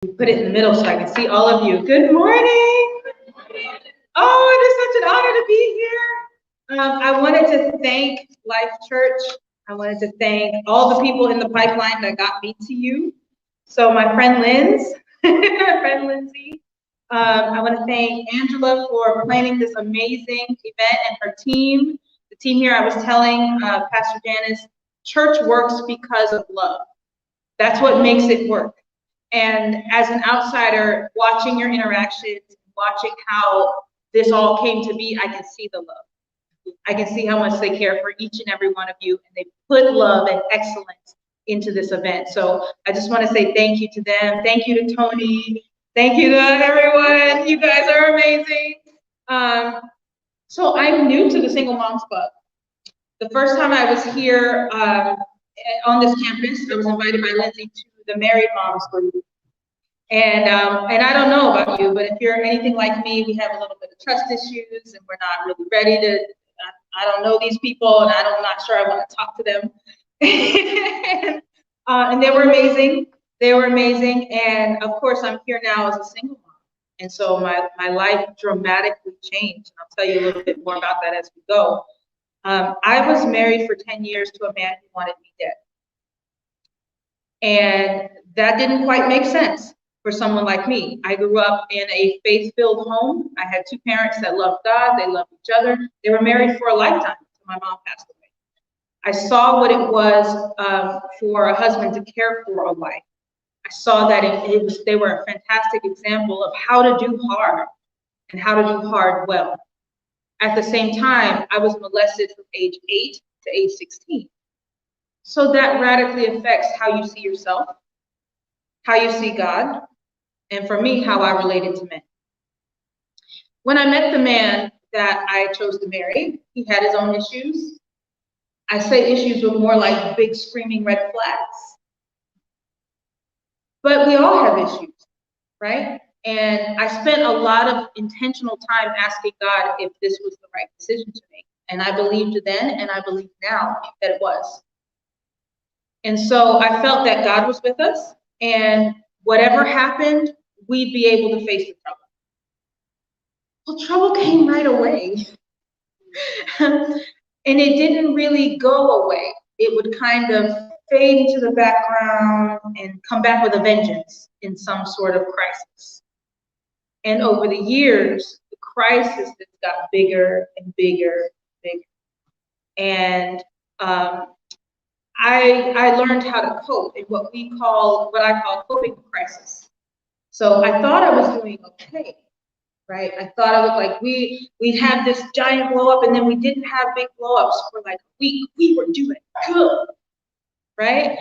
Put it in the middle so I can see all of you. Good morning. Oh, it is such an honor to be here. I wanted to thank Life Church. I wanted to thank all the people in the pipeline that got me to you. So my friend my friend Lindsay. I want to thank Angela for planning this amazing event and her team. The team here, I was telling Pastor Janice, church works because of love. That's what makes it work. And as an outsider, watching your interactions, watching how this all came to be, I can see the love. I can see how much they care for each and every one of you, and they put love and excellence into this event. So I just want to say thank you to them. Thank you to Tony. Thank you to everyone. You guys are amazing. So I'm new to the Single Moms Club. The first time I was here on this campus, I was invited by Lindsay to the Married Moms group. And I don't know about you, but if you're anything like me, we have a little bit of trust issues and we're not really ready to, I don't know these people and I'm not sure I want to talk to them. And they were amazing. They were amazing. And of course, I'm here now as a single mom. And so my life dramatically changed. I'll tell you a little bit more about that as we go. I was married for 10 years to a man who wanted me dead. And that didn't quite make sense for someone like me. I grew up in a faith-filled home. I had two parents that loved God, they loved each other. They were married for a lifetime until my mom passed away. I saw what it was for a husband to care for a wife. I saw that they were a fantastic example of how to do hard and how to do hard well. At the same time, I was molested from age 8 to age 16. So that radically affects how you see yourself, how you see God, and for me, how I related to men. When I met the man that I chose to marry, he had his own issues. I say issues with more like big screaming red flags. But we all have issues, right? And I spent a lot of intentional time asking God if this was the right decision to make. And I believed then and I believe now that it was. And so I felt that God was with us, and whatever happened, we'd be able to face the trouble. Well, trouble came right away. And it didn't really go away. It would kind of fade into the background and come back with a vengeance in some sort of crisis. And over the years, the crisis just got bigger and bigger and bigger. And I learned how to cope in what I call coping crisis. So I thought I was doing okay, right? I thought I was like, we had this giant blow up and then we didn't have big blow ups for like a week. We were doing good, right?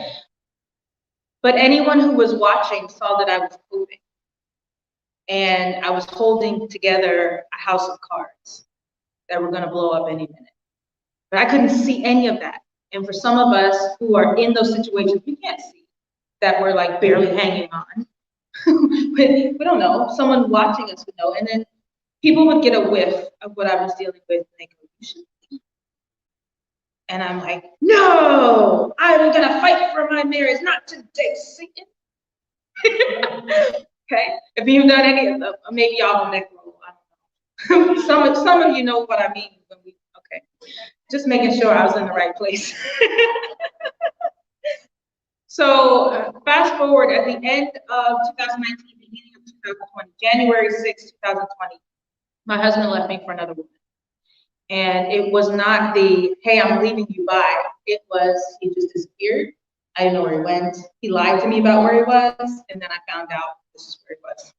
But anyone who was watching saw that I was coping. And I was holding together a house of cards that were gonna blow up any minute. But I couldn't see any of that. And for some of us who are in those situations, we can't see that we're like barely hanging on. We don't know. Someone watching us would know. And then people would get a whiff of what I was dealing with and they go, you should leave. And I'm like, no, I'm gonna fight for my marriage, not today, Satan. Okay, if you've done any of them, maybe y'all on neck roll, I don't know. some of you know what I mean when okay. Just making sure I was in the right place. So fast forward at the end of 2019, beginning of 2020, January 6, 2020, my husband left me for another woman. And it was not the, hey, I'm leaving you by. It was, he just disappeared. I didn't know where he went. He lied to me about where he was, and then I found out this is where he was.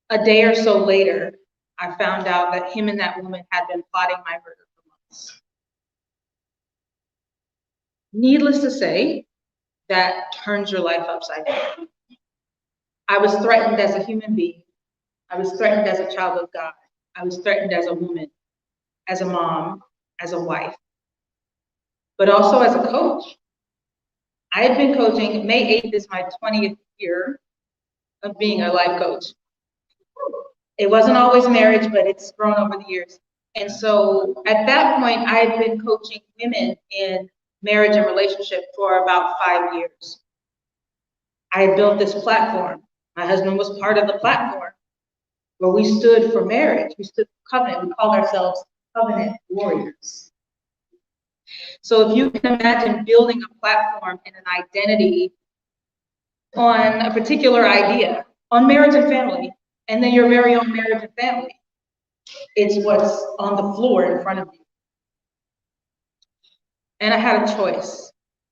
A day or so later, I found out that him and that woman had been plotting my murder for months. Needless to say, that turns your life upside down. I was threatened as a human being. I was threatened as a child of God. I was threatened as a woman, as a mom, as a wife, but also as a coach. I had been coaching. May 8th is my 20th year of being a life coach. It wasn't always marriage, but it's grown over the years. And so at that point, I had been coaching women in marriage and relationship for about 5 years. I had built this platform My husband was part of the platform where we stood for marriage. We stood for covenant. We called ourselves covenant warriors. So if you can imagine building a platform and an identity on a particular idea, on marriage and family, and then your very own marriage and family, it's what's on the floor in front of you. And I had a choice.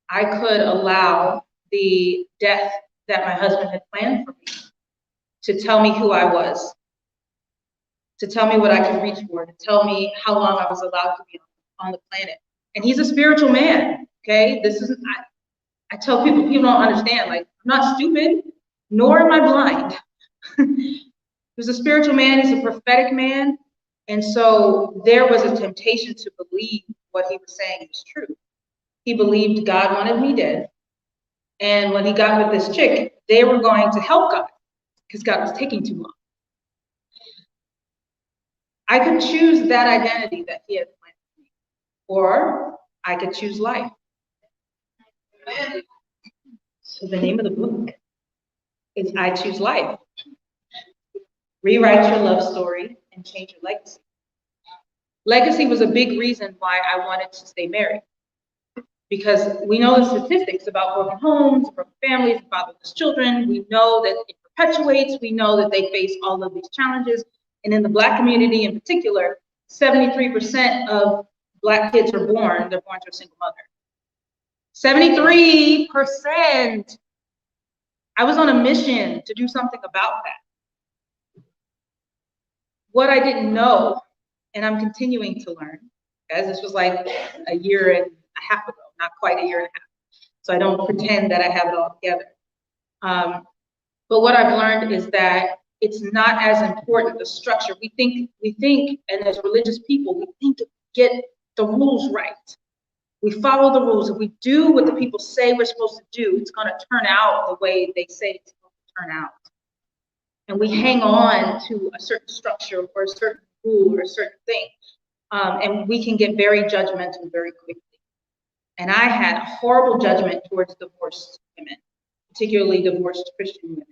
I could allow the death that my husband had planned for me to tell me who I was, to tell me what I could reach for, to tell me how long I was allowed to be on the planet. And he's a spiritual man, okay? This isn't, I tell people don't understand, like, I'm not stupid, nor am I blind. He's a spiritual man, he's a prophetic man. And so there was a temptation to believe what he was saying was true. He believed God wanted me dead. And when he got with this chick, they were going to help God because God was taking too long. I could choose that identity that he had planned for me, or I could choose life. So the name of the book is I Choose Life. Rewrite your love story and change your legacy. Legacy was a big reason why I wanted to stay married. Because we know the statistics about broken homes, broken families, fatherless children. We know that it perpetuates. We know that they face all of these challenges. And in the Black community in particular, 73% of Black kids are born, they're born to a single mother. 73%. I was on a mission to do something about that. What I didn't know, and I'm continuing to learn, guys, this was like a year and a half ago. Not quite a year and a half. So I don't pretend that I have it all together. But what I've learned is that it's not as important, the structure. We think, and as religious people, we think if we get the rules right, we follow the rules, if we do what the people say we're supposed to do, it's gonna turn out the way they say it's supposed to turn out. And we hang on to a certain structure or a certain rule or a certain thing. And we can get very judgmental very quickly. And I had horrible judgment towards divorced women, particularly divorced Christian women.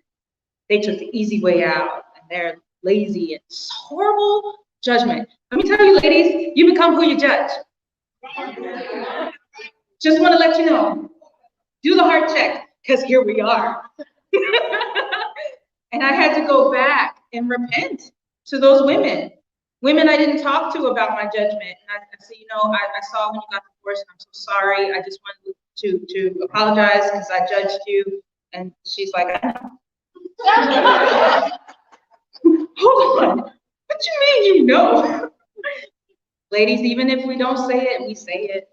They took the easy way out, and they're lazy, and it's horrible judgment. Let me tell you, ladies, you become who you judge. Just want to let you know, do the heart check, because here we are. And I had to go back and repent to those women I didn't talk to about my judgment. And I said, I saw when you got divorced, and I'm so sorry. I just wanted to apologize because I judged you. And she's like, I know. Hold on. What you mean you know? Ladies, even if we don't say it, we say it.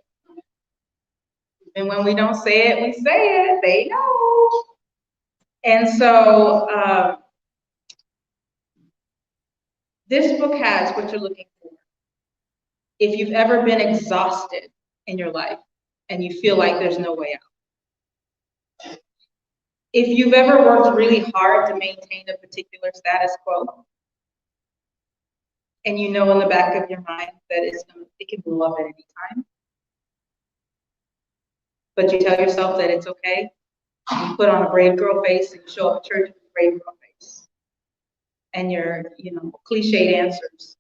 And when we don't say it, we say it. They know. And so this book has what you're looking for. If you've ever been exhausted in your life and you feel like there's no way out. If you've ever worked really hard to maintain a particular status quo, and you know in the back of your mind that it can blow up at any time, but you tell yourself that it's okay, you put on a brave girl face and you show up at church with a brave girl face, and your cliched answers.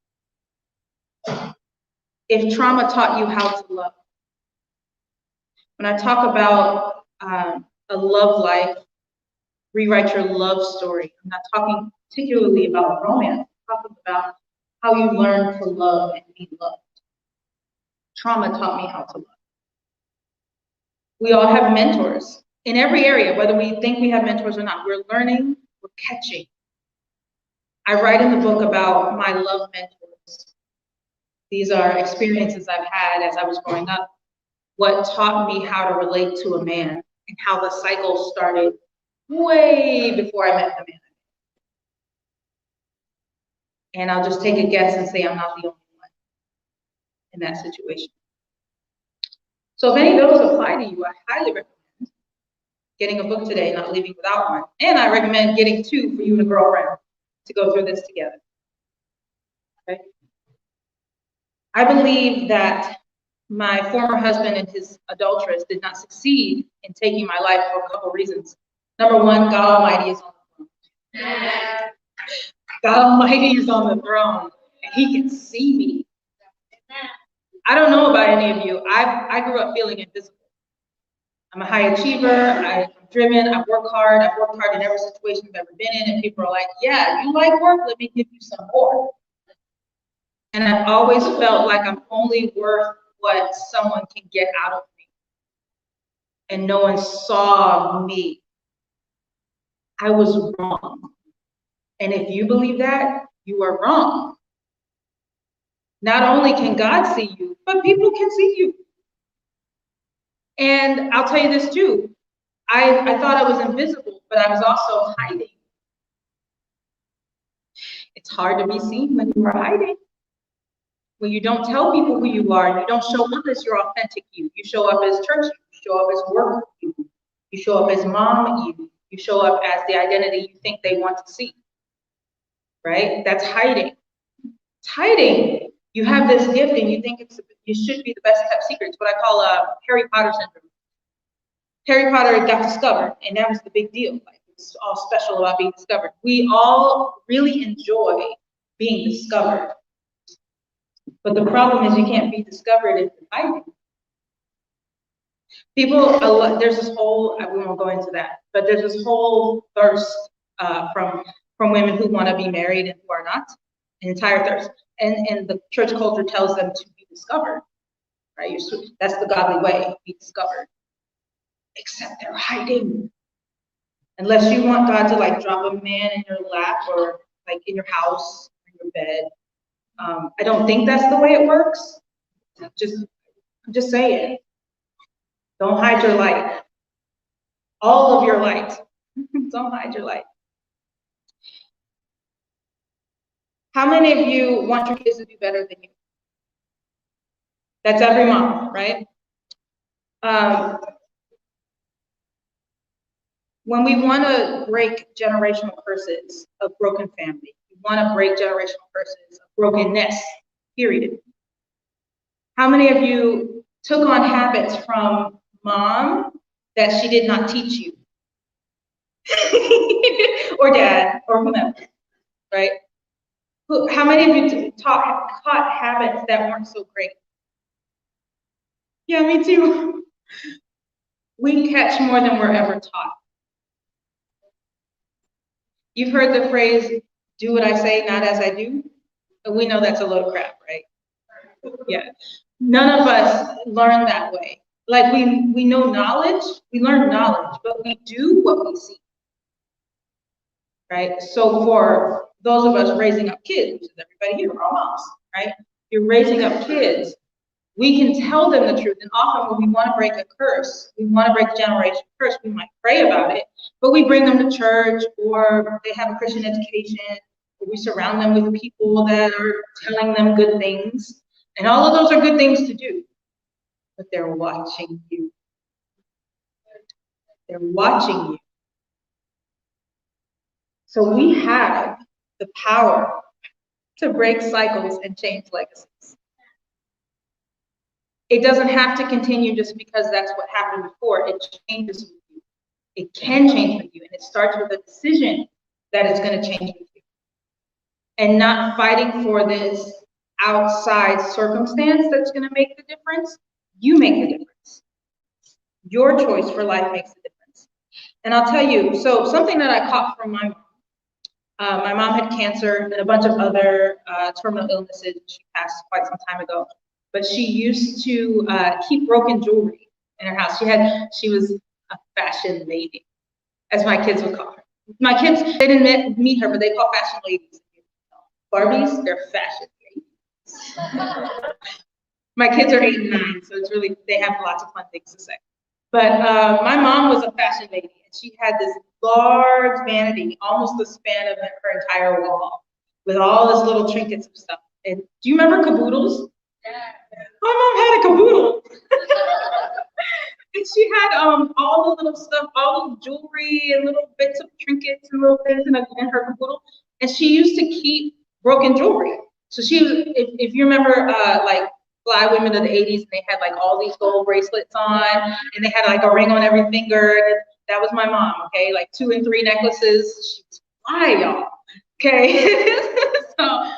If trauma taught you how to love, when I talk about a love life, rewrite your love story, I'm not talking particularly about romance. I'm talking about how you learn to love and be loved. Trauma taught me how to love. We all have mentors in every area, whether we think we have mentors or not. We're learning, we're catching. I write in the book about my love mentors. These are experiences I've had as I was growing up, what taught me how to relate to a man and how the cycle started way before I met the man. And I'll just take a guess and say I'm not the only one in that situation. So if any of those apply to you, I highly recommend getting a book today, not leaving without one. And I recommend getting two for you and a girlfriend to go through this together. Okay? I believe that my former husband and his adulteress did not succeed in taking my life for a couple reasons. Number one, God Almighty is on the throne. God Almighty is on the throne, and He can see me. I don't know about any of you. I grew up feeling invisible. I'm a high achiever. I'm driven. I work hard. I've worked hard in every situation I've ever been in, and people are like, "Yeah, you like work? Let me give you some more." And I've always felt like I'm only worth what someone can get out of me, and no one saw me. I was wrong. And if you believe that, you are wrong. Not only can God see you, but people can see you. And I'll tell you this too. I thought I was invisible, but I was also hiding. It's hard to be seen when you are hiding. When you don't tell people who you are, you don't show up as your authentic you. You show up as church you, you show up as work you, you show up as mom you show up as the identity you think they want to see. Right? That's hiding. It's hiding. You have this gift and you think you should be the best kept secret. It's what I call Harry Potter syndrome. Harry Potter got discovered, and that was the big deal. Like, it's all special about being discovered. We all really enjoy being discovered. But the problem is you can't be discovered if you're hiding. People, there's this whole, we won't go into that, but there's this whole thirst from women who want to be married and who are not, an entire thirst. And the church culture tells them to be discovered, right? That's the godly way, be discovered. Except they're hiding. Unless you want God to like drop a man in your lap or like in your house, in your bed. I don't think that's the way it works. I'm just saying. Don't hide your light. All of your light. Don't hide your light. How many of you want your kids to do better than you? That's every mom, right? When we want to break generational curses of broken family, we want to break generational curses of brokenness, period. How many of you took on habits from mom that she did not teach you? Or dad, or whomever, right? How many of you caught habits that weren't so great? Yeah, me too. We catch more than we're ever taught. You've heard the phrase, do what I say, not as I do. But we know that's a load of crap, right? Yeah. None of us learn that way. Like we know knowledge, we learn knowledge, but we do what we see. Right? So for those of us raising up kids, which is everybody here, our moms, right? You're raising up kids. We can tell them the truth. And often when we want to break a curse, we want to break a generation curse, we might pray about it, but we bring them to church or they have a Christian education, or we surround them with people that are telling them good things. And all of those are good things to do, but they're watching you. They're watching you. So we have the power to break cycles and change legacies. It doesn't have to continue just because that's what happened before. It changes with you. It can change with you. And it starts with a decision that it's going to change with you. And not fighting for this outside circumstance that's going to make the difference. You make the difference. Your choice for life makes the difference. And I'll tell you, so something that I caught from my mom. My mom had cancer and a bunch of other terminal illnesses. She passed quite some time ago. But she used to keep broken jewelry in her house. She was a fashion lady, as my kids would call her. My kids, they didn't meet her, but they call fashion ladies. Barbies, they're fashion ladies. My kids are 8 and 9, so it's really, they have lots of fun things to say. But my mom was a fashion lady, and she had this large vanity, almost the span of her entire wall, with all this little trinkets and stuff. And do you remember caboodles? Yeah. My mom had a caboodle. And she had all the little stuff, all the jewelry and little bits of trinkets and little things in her caboodle. And she used to keep broken jewelry. So she was, if you remember, like fly women of the 80s, and they had like all these gold bracelets on, and they had like a ring on every finger. That was my mom, okay? Like 2 and 3 necklaces. She's Why, y'all? Okay. So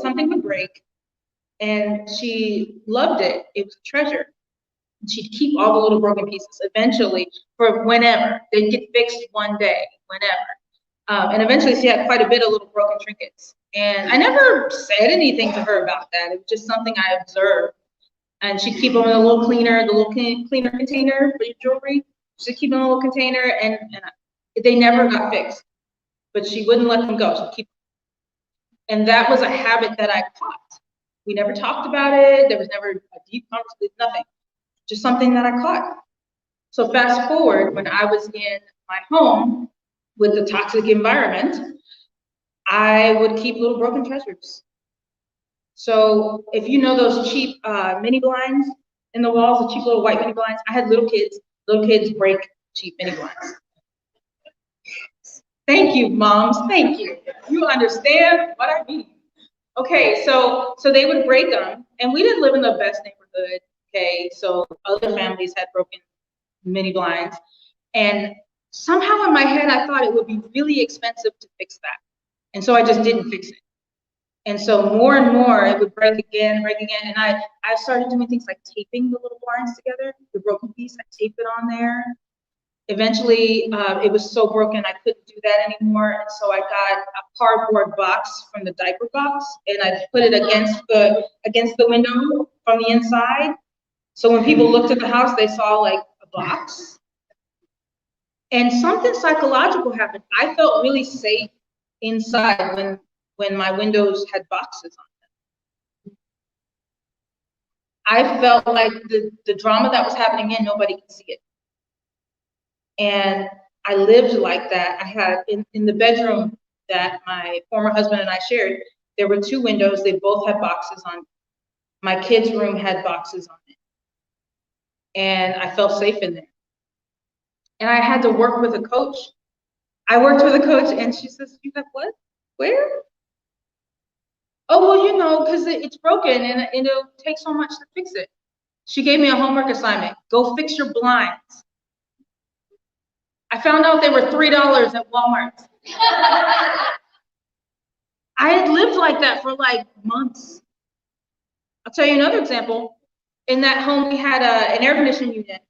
something would break, and she loved it. It was a treasure. She'd keep all the little broken pieces. Eventually, for whenever, they'd get fixed one day, whenever. And eventually she had quite a bit of little broken trinkets. And I never said anything to her about that. It was just something I observed. And she'd keep them in a little cleaner, the little cleaner container for your jewelry. She'd keep them in a little container, and they never got fixed. But she wouldn't let them go. She'd keep them. And that was a habit that I caught. We never talked about it. There was never a deep conversation, nothing. Just something that I caught. So fast forward, when I was in my home with the toxic environment, I would keep little broken treasures. So if you know those cheap mini blinds in the walls, the cheap little white mini blinds, I had little kids. Little kids break cheap mini blinds. Thank you, moms. Thank you. You understand what I mean. Okay, so they would break them, and we didn't live in the best neighborhood. Okay, so other families had broken mini blinds, and somehow in my head I thought it would be really expensive to fix that, and so I just didn't fix it. And so more and more it would break again, and I started doing things like taping the little blinds together, the broken piece, I taped it on there. Eventually, it was so broken I couldn't do that anymore, and so I got a cardboard box from the diaper box, and I put it against the window from the inside. So when people looked at the house, they saw like a box. And something psychological happened. I felt really safe inside when my windows had boxes on them. I felt like the drama that was happening nobody could see it. And I lived like that. I had in the bedroom that my former husband and I shared, there were 2 windows. They both had boxes on. My kids' room had boxes on it. And I felt safe in there. And I had to work with a coach. I worked with a coach, and she says, "You have what? Where?" "Oh, well, you know, because it's broken and it'll take so much to fix it." She gave me a homework assignment. Go fix your blinds. I found out they were $3 at Walmart. I had lived like that for like months. I'll tell you another example. In that home, we had an air conditioning unit.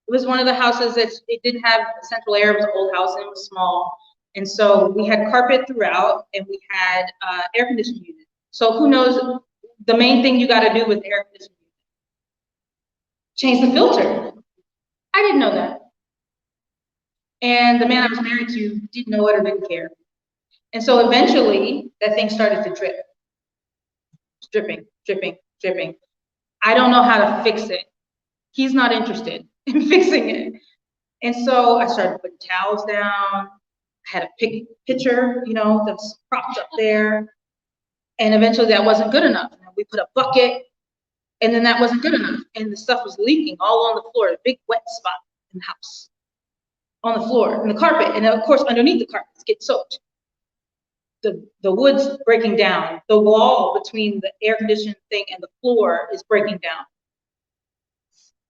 It was one of the houses that it didn't have central air. It was an old house and it was small. And so we had carpet throughout, and we had air conditioning unit. So who knows the main thing you got to do with air conditioning unit? Change the filter. I didn't know that. And the man I was married to didn't know it or didn't care. And so eventually that thing started to drip. Dripping, dripping, dripping. I don't know how to fix it. He's not interested in fixing it. And so I started putting towels down. I had a pitcher, that's propped up there. And eventually that wasn't good enough. And we put a bucket, and then that wasn't good enough. And the stuff was leaking all on the floor, a big wet spot in the house, on the floor, and the carpet. And then, of course, underneath the carpet, it's get soaked. The wood's breaking down. The wall between the air conditioning thing and the floor is breaking down.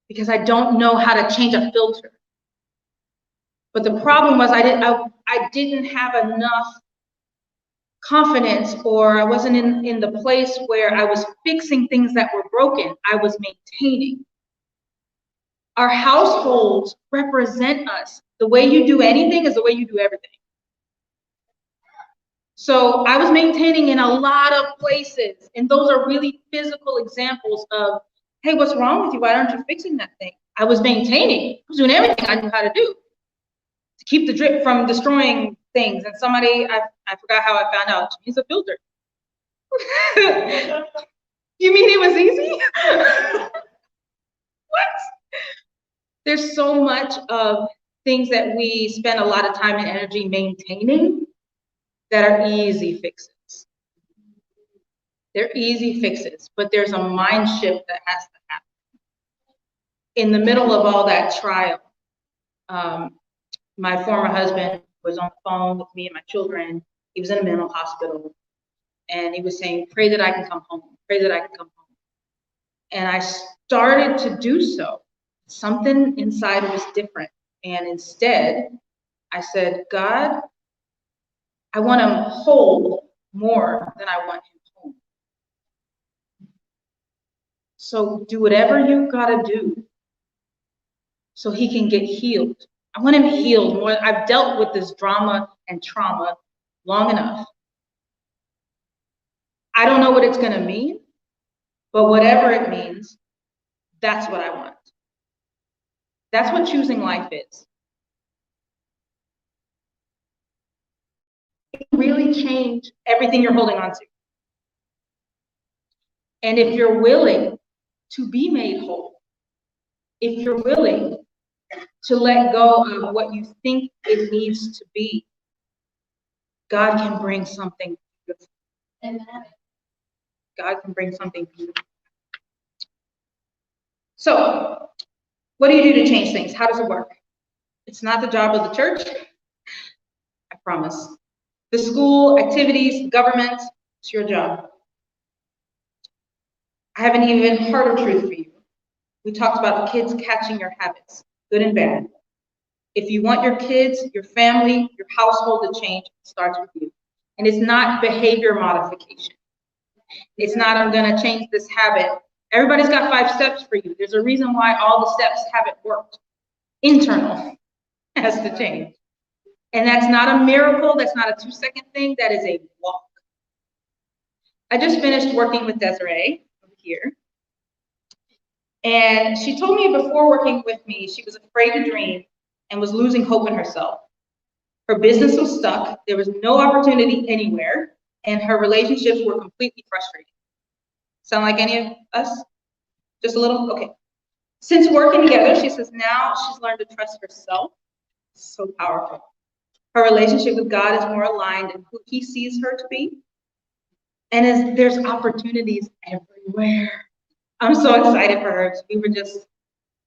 Because I don't know how to change a filter. But the problem was I didn't have enough confidence, or I wasn't in the place where I was fixing things that were broken. I was maintaining. Our households represent us. The way you do anything is the way you do everything. So I was maintaining in a lot of places, and those are really physical examples of, hey, what's wrong with you? Why aren't you fixing that thing? I was maintaining. I was doing everything I knew how to do to keep the drip from destroying things. And somebody, I forgot how I found out, he's a builder. You mean it was easy? What? There's so much of things that we spend a lot of time and energy maintaining that are easy fixes. They're easy fixes, but there's a mind shift that has to happen. In the middle of all that trial, my former husband was on the phone with me and my children. He was in a mental hospital, and he was saying, "Pray that I can come home. Pray that I can come home." And I started to do so. Something inside was different. And instead, I said, "God, I want him whole more than I want him home. So do whatever you gotta do so he can get healed. I want him healed more. I've dealt with this drama and trauma long enough. I don't know what it's gonna mean, but whatever it means, that's what I want. That's what choosing life is. It can really change everything you're holding on to. And if you're willing to be made whole, if you're willing to let go of what you think it needs to be, God can bring something beautiful. Amen. God can bring something beautiful. So, what do you do to change things? How does it work? It's not the job of the church, I promise. The school, activities, government, it's your job. I have an even harder truth for you. We talked about kids catching your habits, good and bad. If you want your kids, your family, your household to change, it starts with you. And it's not behavior modification. It's not, I'm gonna change this habit. Everybody's got 5 steps for you. There's a reason why all the steps haven't worked. Internal has to change. And that's not a miracle, that's not a 2-second thing, that is a walk. I just finished working with Desiree over here. And she told me before working with me, she was afraid to dream and was losing hope in herself. Her business was stuck, there was no opportunity anywhere, and her relationships were completely frustrating. Sound like any of us? Just a little? Okay. Since working together, she says now she's learned to trust herself. So powerful. Her relationship with God is more aligned in who he sees her to be. And there's opportunities everywhere. I'm so excited for her. We were just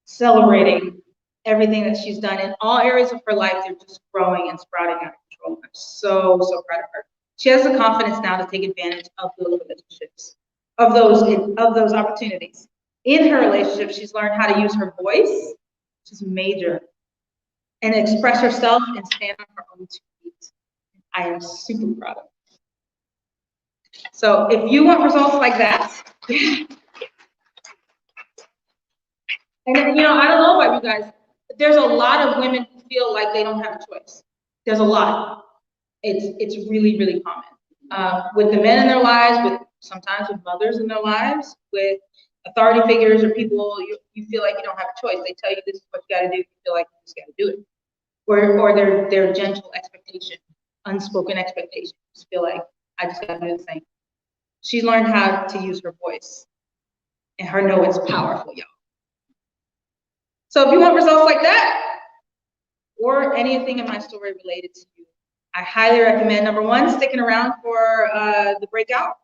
celebrating everything that she's done in all areas of her life. They're just growing and sprouting out of control. I'm so proud of her. She has the confidence now to take advantage of those relationships, of those opportunities. In her relationship, she's learned how to use her voice, which is major, and express herself and stand on her own 2 feet. I am super proud of her. So if you want results like that, and then, I don't know about you guys, there's a lot of women who feel like they don't have a choice. There's a lot. It's really, really common. With the men in their lives, sometimes with mothers in their lives, with authority figures or people, you feel like you don't have a choice. They tell you this is what you gotta do, you feel like you just gotta do it. Or their gentle expectation, unspoken expectation. You just feel like, I just gotta do the same. She learned how to use her voice, and her no is powerful, y'all. So if you want results like that, or anything in my story related to you, I highly recommend, number 1, sticking around for the breakout,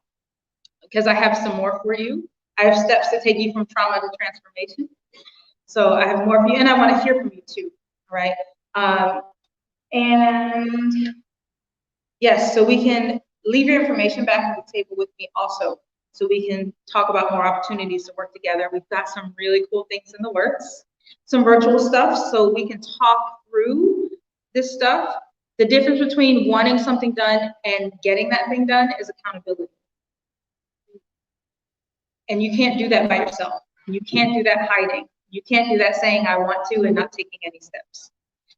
because I have some more for you. I have steps to take you from trauma to transformation. So I have more for you, and I want to hear from you too, all right? And yes, so we can leave your information back at the table with me also, so we can talk about more opportunities to work together. We've got some really cool things in the works, some virtual stuff, so we can talk through this stuff. The difference between wanting something done and getting that thing done is accountability. And you can't do that by yourself. You can't do that hiding. You can't do that saying I want to and not taking any steps.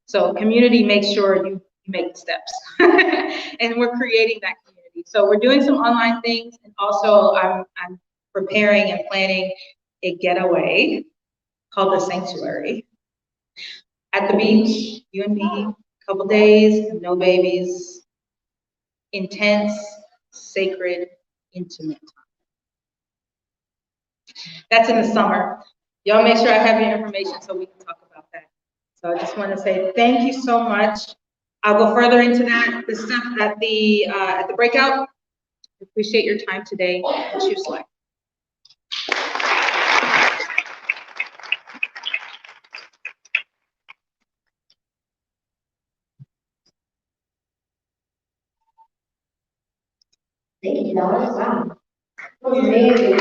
So community makes sure you make the steps. And we're creating that community. So we're doing some online things, and also I'm preparing and planning a getaway called the Sanctuary at the beach, you and me, couple days, no babies, intense, sacred, intimate time. That's in the summer. Y'all make sure I have your information so we can talk about that. So I just want to say thank you so much. I'll go further into that, the stuff at the breakout. Appreciate your time today. Choose life. Thank you, Dallas. Wow. That was amazing.